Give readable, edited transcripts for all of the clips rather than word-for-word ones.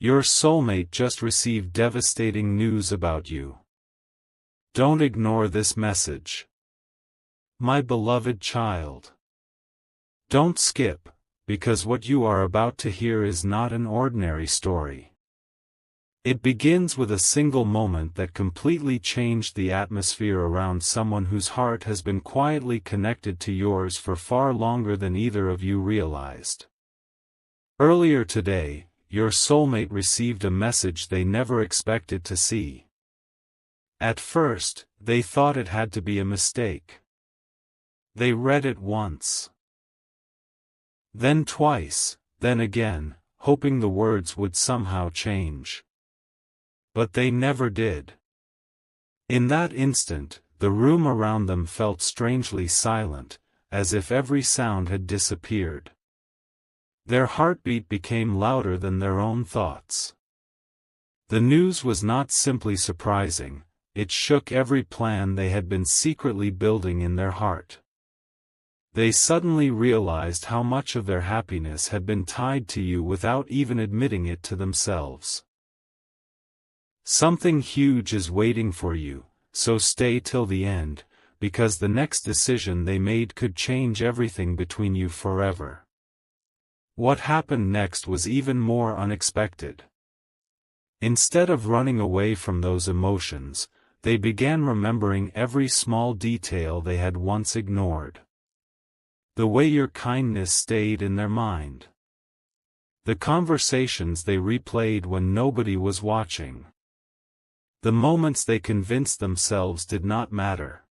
Your soulmate just received devastating news about you. Don't ignore this message. My beloved child. Don't skip, because what you are about to hear is not an ordinary story. It begins with a single moment that completely changed the atmosphere around someone whose heart has been quietly connected to yours for far longer than either of you realized. Earlier today, your soulmate received a message they never expected to see. At first, they thought it had to be a mistake. They read it once, then twice, then again, hoping the words would somehow change. But they never did. In that instant, the room around them felt strangely silent, as if every sound had disappeared. Their heartbeat became louder than their own thoughts. The news was not simply surprising, it shook every plan they had been secretly building in their heart. They suddenly realized how much of their happiness had been tied to you without even admitting it to themselves. Something huge is waiting for you, so stay till the end, because the next decision they made could change everything between you forever. What happened next was even more unexpected. Instead of running away from those emotions, they began remembering every small detail they had once ignored. The way your kindness stayed in their mind. The conversations they replayed when nobody was watching. The moments they convinced themselves did not matter.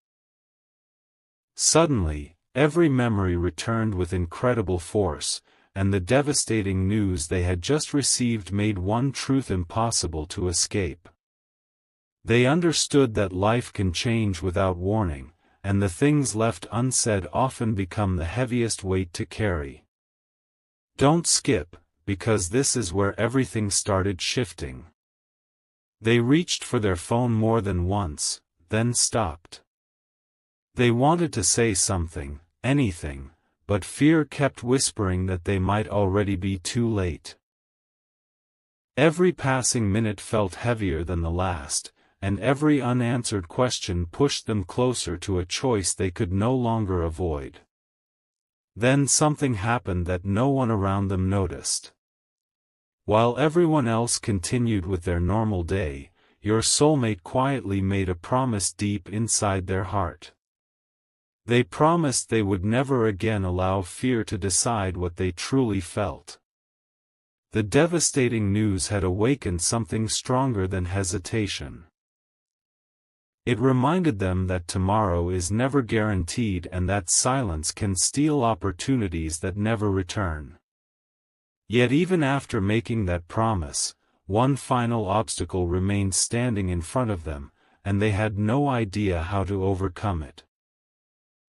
Suddenly, every memory returned with incredible force, and the devastating news they had just received made one truth impossible to escape. They understood that life can change without warning, and the things left unsaid often become the heaviest weight to carry. Don't skip, because this is where everything started shifting. They reached for their phone more than once, then stopped. They wanted to say something, anything, but fear kept whispering that they might already be too late. Every passing minute felt heavier than the last, and every unanswered question pushed them closer to a choice they could no longer avoid. Then something happened that no one around them noticed. While everyone else continued with their normal day, your soulmate quietly made a promise deep inside their heart. They promised they would never again allow fear to decide what they truly felt. The devastating news had awakened something stronger than hesitation. It reminded them that tomorrow is never guaranteed and that silence can steal opportunities that never return. Yet even after making that promise, one final obstacle remained standing in front of them, and they had no idea how to overcome it.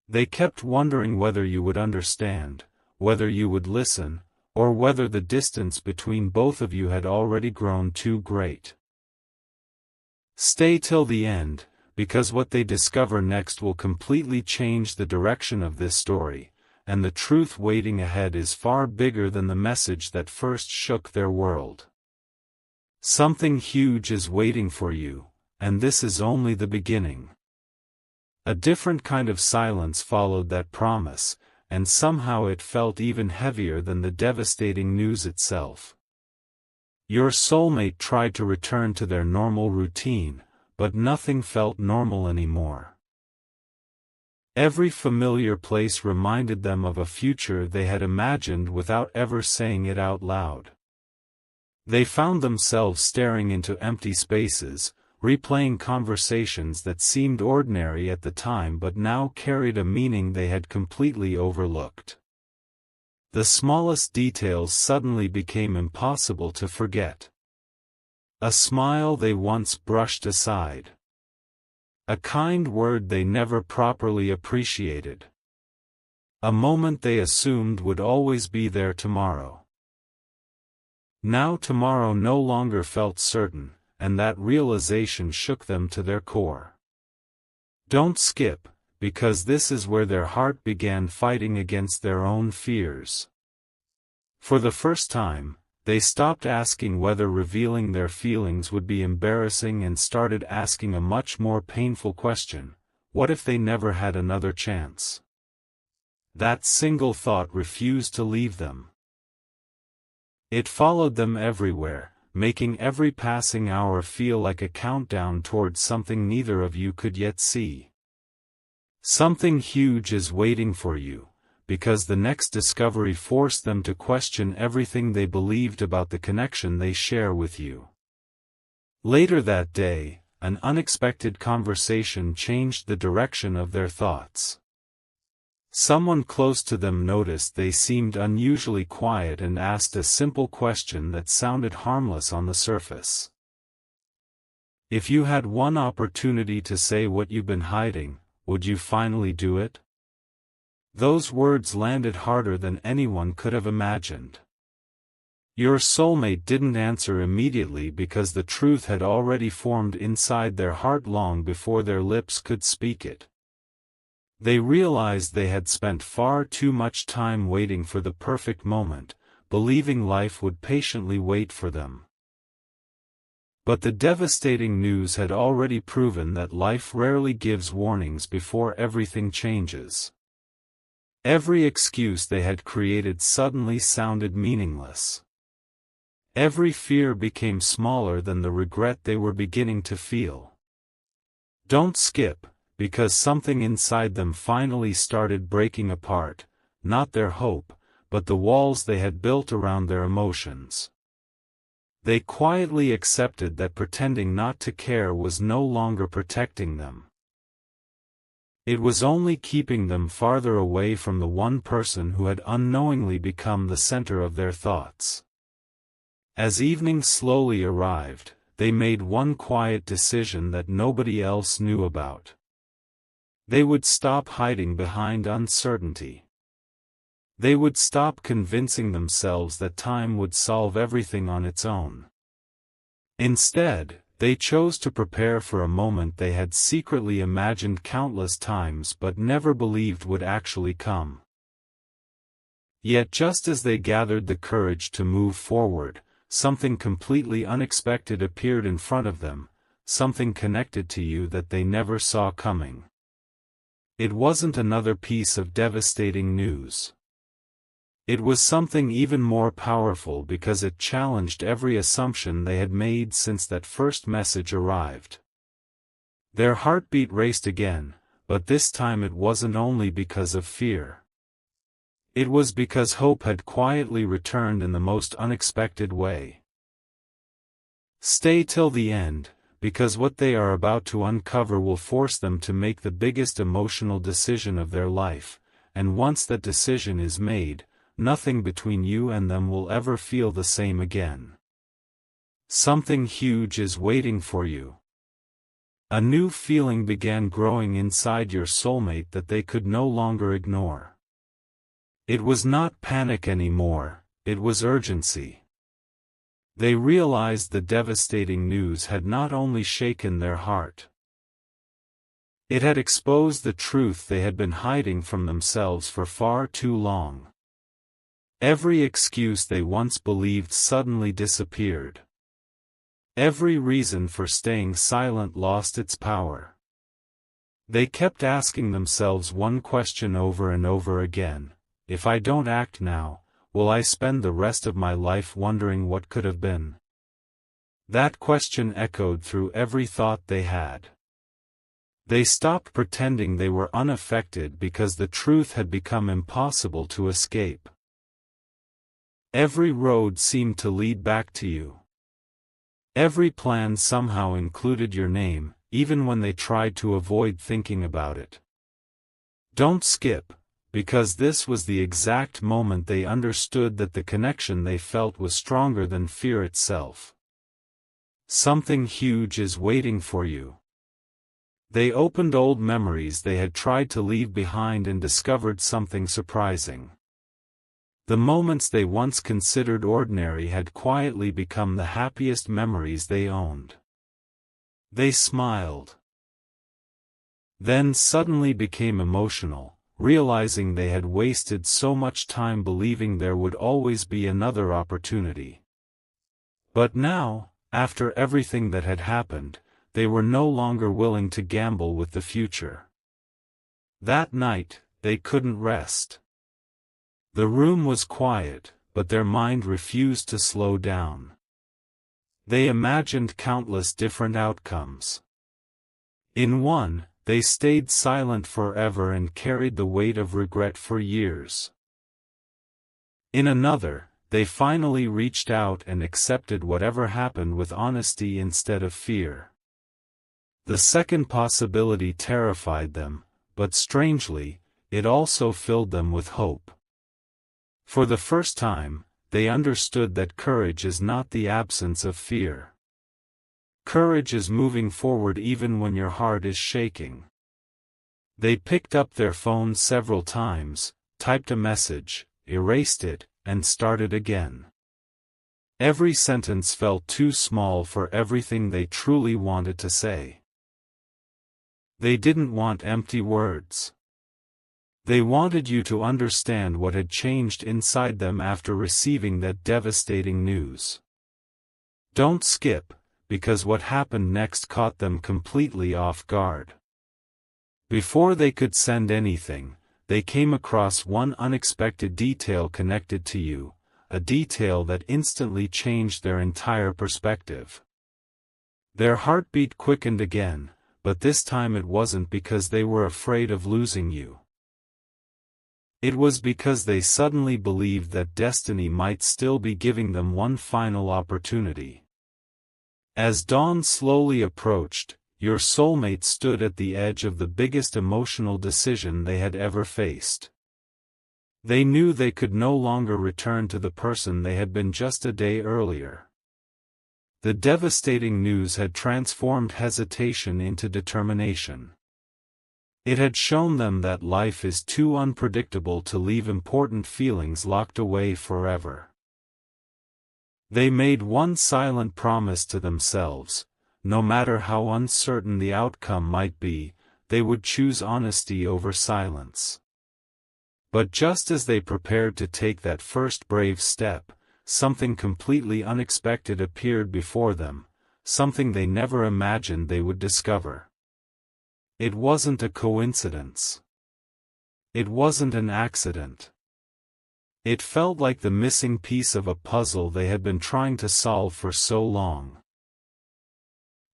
They kept wondering whether you would understand, whether you would listen, or whether the distance between both of you had already grown too great. Stay till the end, because what they discover next will completely change the direction of this story, and the truth waiting ahead is far bigger than the message that first shook their world. Something huge is waiting for you, and this is only the beginning. A different kind of silence followed that promise, and somehow it felt even heavier than the devastating news itself. Your soulmate tried to return to their normal routine, but nothing felt normal anymore. Every familiar place reminded them of a future they had imagined without ever saying it out loud. They found themselves staring into empty spaces, replaying conversations that seemed ordinary at the time but now carried a meaning they had completely overlooked. The smallest details suddenly became impossible to forget. A smile they once brushed aside. A kind word they never properly appreciated. A moment they assumed would always be there tomorrow. Now tomorrow no longer felt certain, and that realization shook them to their core. Don't skip, because this is where their heart began fighting against their own fears. For the first time, They stopped asking whether revealing their feelings would be embarrassing and started asking a much more painful question: what if they never had another chance? That single thought refused to leave them. It followed them everywhere, making every passing hour feel like a countdown towards something neither of you could yet see. Something huge is waiting for you, because the next discovery forced them to question everything they believed about the connection they share with you. Later that day, an unexpected conversation changed the direction of their thoughts. Someone close to them noticed they seemed unusually quiet and asked a simple question that sounded harmless on the surface. If you had one opportunity to say what you've been hiding, would you finally do it? Those words landed harder than anyone could have imagined. Your soulmate didn't answer immediately because the truth had already formed inside their heart long before their lips could speak it. They realized they had spent far too much time waiting for the perfect moment, believing life would patiently wait for them. But the devastating news had already proven that life rarely gives warnings before everything changes. Every excuse they had created suddenly sounded meaningless. Every fear became smaller than the regret they were beginning to feel. Don't skip, because something inside them finally started breaking apart, not their hope, but the walls they had built around their emotions. They quietly accepted that pretending not to care was no longer protecting them. It was only keeping them farther away from the one person who had unknowingly become the center of their thoughts. As evening slowly arrived, they made one quiet decision that nobody else knew about. They would stop hiding behind uncertainty. They would stop convincing themselves that time would solve everything on its own. Instead, they chose to prepare for a moment they had secretly imagined countless times but never believed would actually come. Yet just as they gathered the courage to move forward, something completely unexpected appeared in front of them, something connected to you that they never saw coming. It wasn't another piece of devastating news. It was something even more powerful because it challenged every assumption they had made since that first message arrived. Their heartbeat raced again, but this time it wasn't only because of fear. It was because hope had quietly returned in the most unexpected way. Stay till the end, because what they are about to uncover will force them to make the biggest emotional decision of their life, and once that decision is made, nothing between you and them will ever feel the same again. Something huge is waiting for you. A new feeling began growing inside your soulmate that they could no longer ignore. It was not panic anymore, it was urgency. They realized the devastating news had not only shaken their heart. It had exposed the truth they had been hiding from themselves for far too long. Every excuse they once believed suddenly disappeared. Every reason for staying silent lost its power. They kept asking themselves one question over and over again: if I don't act now, will I spend the rest of my life wondering what could have been? That question echoed through every thought they had. They stopped pretending they were unaffected because the truth had become impossible to escape. Every road seemed to lead back to you. Every plan somehow included your name, even when they tried to avoid thinking about it. Don't skip, because this was the exact moment they understood that the connection they felt was stronger than fear itself. Something huge is waiting for you. They opened old memories they had tried to leave behind and discovered something surprising. The moments they once considered ordinary had quietly become the happiest memories they owned. They smiled. Then suddenly became emotional, realizing they had wasted so much time believing there would always be another opportunity. But now, after everything that had happened, they were no longer willing to gamble with the future. That night, they couldn't rest. The room was quiet, but their mind refused to slow down. They imagined countless different outcomes. In one, they stayed silent forever and carried the weight of regret for years. In another, they finally reached out and accepted whatever happened with honesty instead of fear. The second possibility terrified them, but strangely, it also filled them with hope. For the first time, they understood that courage is not the absence of fear. Courage is moving forward even when your heart is shaking. They picked up their phones several times, typed a message, erased it, and started again. Every sentence felt too small for everything they truly wanted to say. They didn't want empty words. They wanted you to understand what had changed inside them after receiving that devastating news. Don't skip, because what happened next caught them completely off guard. Before they could send anything, they came across one unexpected detail connected to you, a detail that instantly changed their entire perspective. Their heartbeat quickened again, but this time it wasn't because they were afraid of losing you. It was because they suddenly believed that destiny might still be giving them one final opportunity. As dawn slowly approached, your soulmate stood at the edge of the biggest emotional decision they had ever faced. They knew they could no longer return to the person they had been just a day earlier. The devastating news had transformed hesitation into determination. It had shown them that life is too unpredictable to leave important feelings locked away forever. They made one silent promise to themselves: no matter how uncertain the outcome might be, they would choose honesty over silence. But just as they prepared to take that first brave step, something completely unexpected appeared before them, something they never imagined they would discover. It wasn't a coincidence. It wasn't an accident. It felt like the missing piece of a puzzle they had been trying to solve for so long.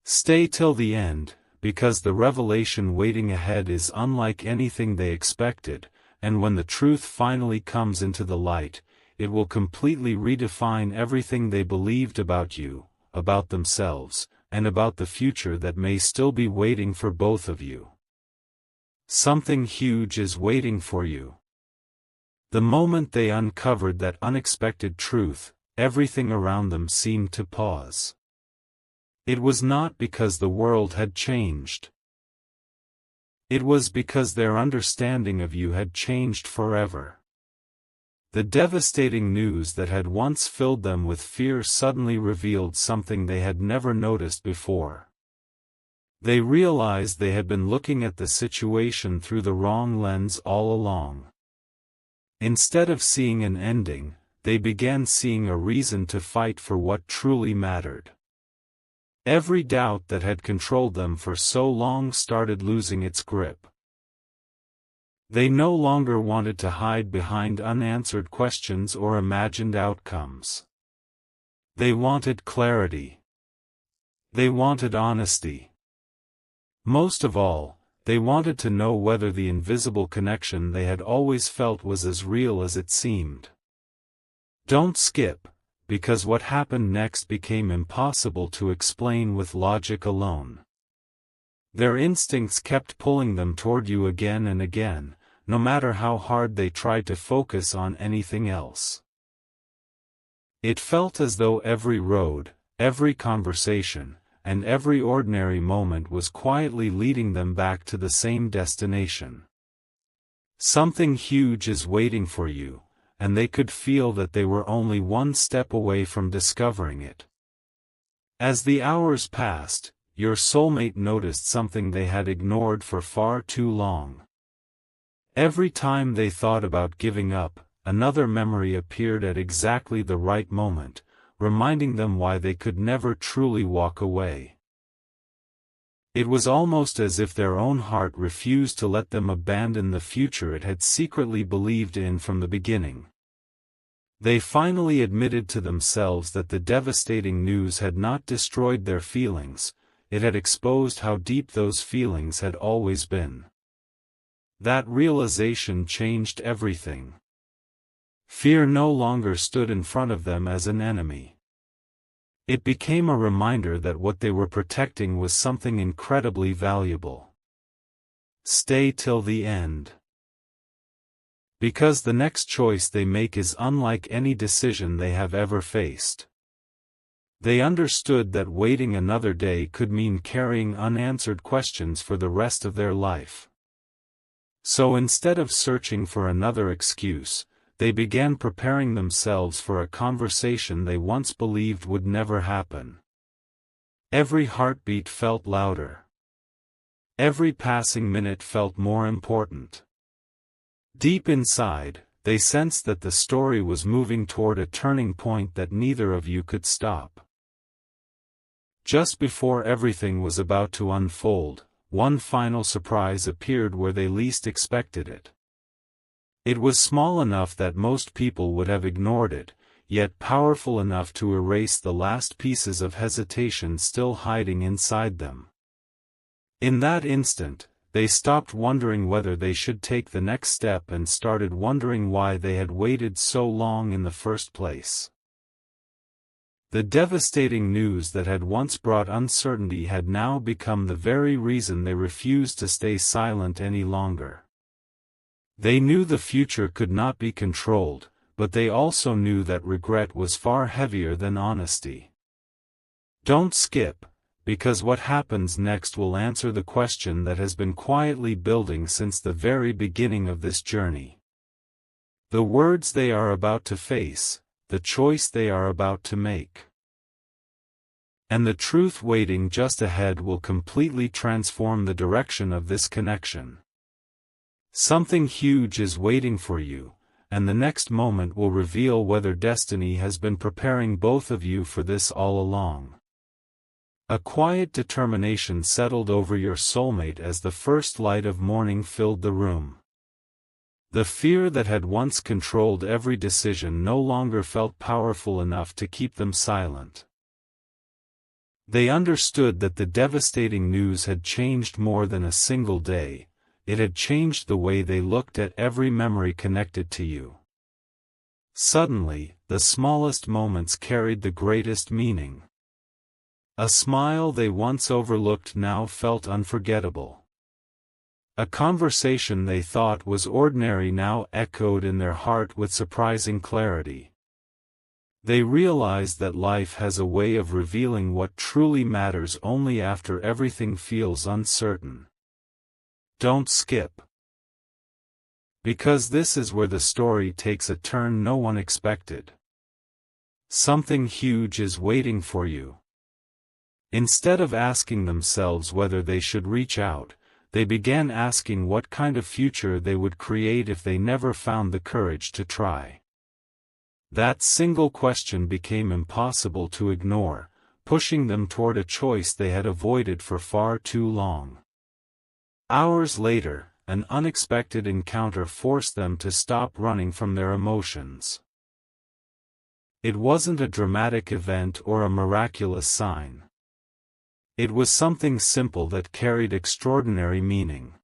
Stay till the end, because the revelation waiting ahead is unlike anything they expected, and when the truth finally comes into the light, it will completely redefine everything they believed about you, about themselves, and about the future that may still be waiting for both of you. Something huge is waiting for you. The moment they uncovered that unexpected truth, everything around them seemed to pause. It was not because the world had changed. It was because their understanding of you had changed forever. The devastating news that had once filled them with fear suddenly revealed something they had never noticed before. They realized they had been looking at the situation through the wrong lens all along. Instead of seeing an ending, they began seeing a reason to fight for what truly mattered. Every doubt that had controlled them for so long started losing its grip. They no longer wanted to hide behind unanswered questions or imagined outcomes. They wanted clarity. They wanted honesty. Most of all, they wanted to know whether the invisible connection they had always felt was as real as it seemed. Don't skip, because what happened next became impossible to explain with logic alone. Their instincts kept pulling them toward you again and again, no matter how hard they tried to focus on anything else. It felt as though every road, every conversation, and every ordinary moment was quietly leading them back to the same destination. Something huge is waiting for you, and they could feel that they were only one step away from discovering it. As the hours passed, your soulmate noticed something they had ignored for far too long. Every time they thought about giving up, another memory appeared at exactly the right moment, reminding them why they could never truly walk away. It was almost as if their own heart refused to let them abandon the future it had secretly believed in from the beginning. They finally admitted to themselves that the devastating news had not destroyed their feelings, it had exposed how deep those feelings had always been. That realization changed everything. Fear no longer stood in front of them as an enemy. It became a reminder that what they were protecting was something incredibly valuable. Stay till the end. Because the next choice they make is unlike any decision they have ever faced. They understood that waiting another day could mean carrying unanswered questions for the rest of their life. So instead of searching for another excuse, they began preparing themselves for a conversation they once believed would never happen. Every heartbeat felt louder. Every passing minute felt more important. Deep inside, they sensed that the story was moving toward a turning point that neither of you could stop. Just before everything was about to unfold, one final surprise appeared where they least expected it. It was small enough that most people would have ignored it, yet powerful enough to erase the last pieces of hesitation still hiding inside them. In that instant, they stopped wondering whether they should take the next step and started wondering why they had waited so long in the first place. The devastating news that had once brought uncertainty had now become the very reason they refused to stay silent any longer. They knew the future could not be controlled, but they also knew that regret was far heavier than honesty. Don't skip, because what happens next will answer the question that has been quietly building since the very beginning of this journey. The words they are about to face, the choice they are about to make. And the truth waiting just ahead will completely transform the direction of this connection. Something huge is waiting for you, and the next moment will reveal whether destiny has been preparing both of you for this all along. A quiet determination settled over your soulmate as the first light of morning filled the room. The fear that had once controlled every decision no longer felt powerful enough to keep them silent. They understood that the devastating news had changed more than a single day. It had changed the way they looked at every memory connected to you. Suddenly, the smallest moments carried the greatest meaning. A smile they once overlooked now felt unforgettable. A conversation they thought was ordinary now echoed in their heart with surprising clarity. They realized that life has a way of revealing what truly matters only after everything feels uncertain. Don't skip. Because this is where the story takes a turn no one expected. Something huge is waiting for you. Instead of asking themselves whether they should reach out, they began asking what kind of future they would create if they never found the courage to try. That single question became impossible to ignore, pushing them toward a choice they had avoided for far too long. Hours later, an unexpected encounter forced them to stop running from their emotions. It wasn't a dramatic event or a miraculous sign. It was something simple that carried extraordinary meaning.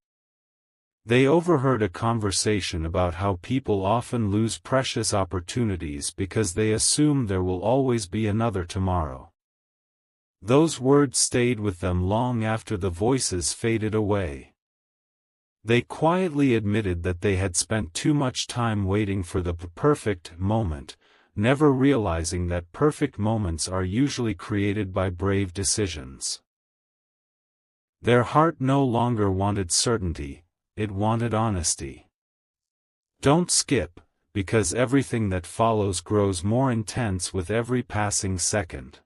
They overheard a conversation about how people often lose precious opportunities because they assume there will always be another tomorrow. Those words stayed with them long after the voices faded away. They quietly admitted that they had spent too much time waiting for the perfect moment, never realizing that perfect moments are usually created by brave decisions. Their heart no longer wanted certainty, it wanted honesty. Don't skip, because everything that follows grows more intense with every passing second.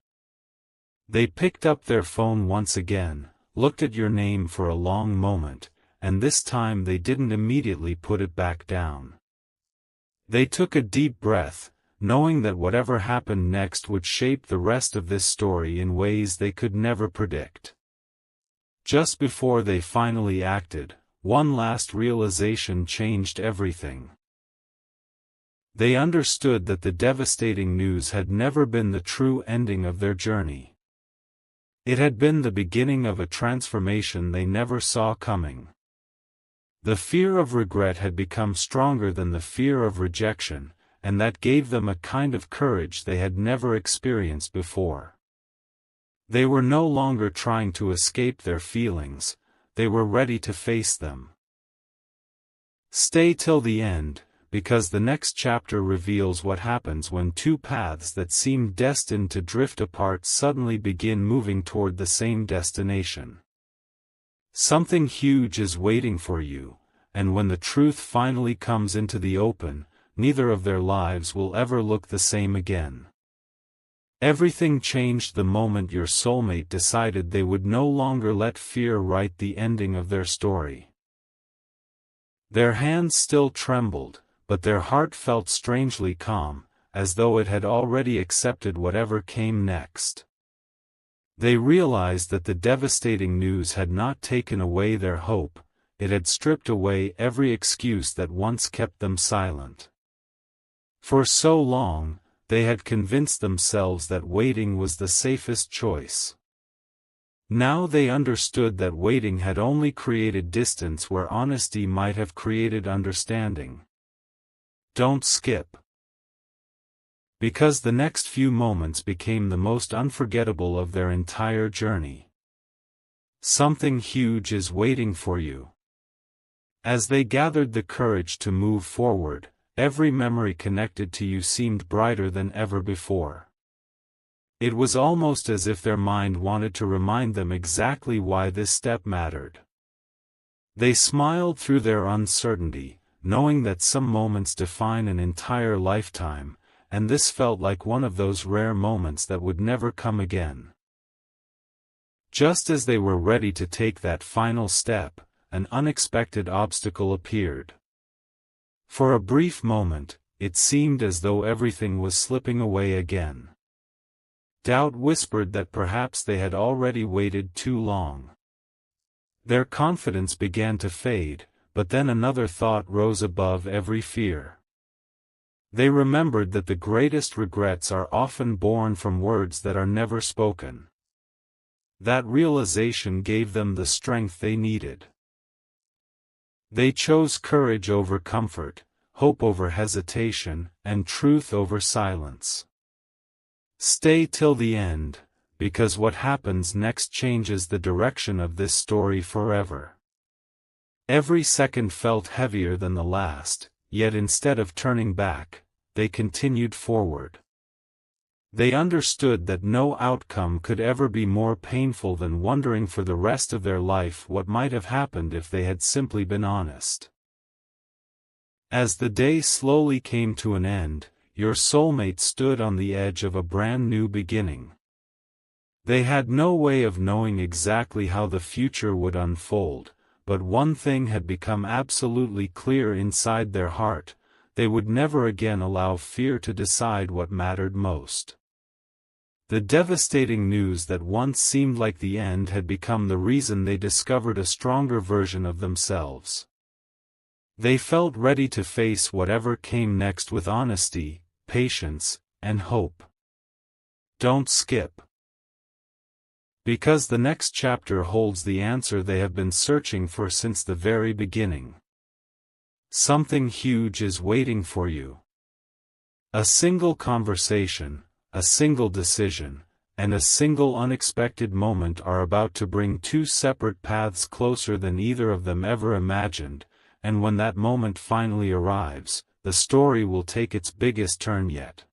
They picked up their phone once again, looked at your name for a long moment, and this time they didn't immediately put it back down. They took a deep breath, knowing that whatever happened next would shape the rest of this story in ways they could never predict. Just before they finally acted, one last realization changed everything. They understood that the devastating news had never been the true ending of their journey. It had been the beginning of a transformation they never saw coming. The fear of regret had become stronger than the fear of rejection, and that gave them a kind of courage they had never experienced before. They were no longer trying to escape their feelings, they were ready to face them. Stay till the end, because the next chapter reveals what happens when two paths that seemed destined to drift apart suddenly begin moving toward the same destination. Something huge is waiting for you, and when the truth finally comes into the open, neither of their lives will ever look the same again. Everything changed the moment your soulmate decided they would no longer let fear write the ending of their story. Their hands still trembled, but their heart felt strangely calm, as though it had already accepted whatever came next. They realized that the devastating news had not taken away their hope, it had stripped away every excuse that once kept them silent. For so long, they had convinced themselves that waiting was the safest choice. Now they understood that waiting had only created distance where honesty might have created understanding. Don't skip. Because the next few moments became the most unforgettable of their entire journey. Something huge is waiting for you. As they gathered the courage to move forward, every memory connected to you seemed brighter than ever before. It was almost as if their mind wanted to remind them exactly why this step mattered. They smiled through their uncertainty, knowing that some moments define an entire lifetime, and this felt like one of those rare moments that would never come again. Just as they were ready to take that final step, an unexpected obstacle appeared. For a brief moment, it seemed as though everything was slipping away again. Doubt whispered that perhaps they had already waited too long. Their confidence began to fade, but then another thought rose above every fear. They remembered that the greatest regrets are often born from words that are never spoken. That realization gave them the strength they needed. They chose courage over comfort, hope over hesitation, and truth over silence. Stay till the end, because what happens next changes the direction of this story forever. Every second felt heavier than the last, yet instead of turning back, they continued forward. They understood that no outcome could ever be more painful than wondering for the rest of their life what might have happened if they had simply been honest. As the day slowly came to an end, your soulmate stood on the edge of a brand new beginning. They had no way of knowing exactly how the future would unfold, but one thing had become absolutely clear inside their heart: they would never again allow fear to decide what mattered most. The devastating news that once seemed like the end had become the reason they discovered a stronger version of themselves. They felt ready to face whatever came next with honesty, patience, and hope. Don't skip. Because the next chapter holds the answer they have been searching for since the very beginning. Something huge is waiting for you. A single conversation, a single decision, and a single unexpected moment are about to bring two separate paths closer than either of them ever imagined, and when that moment finally arrives, the story will take its biggest turn yet.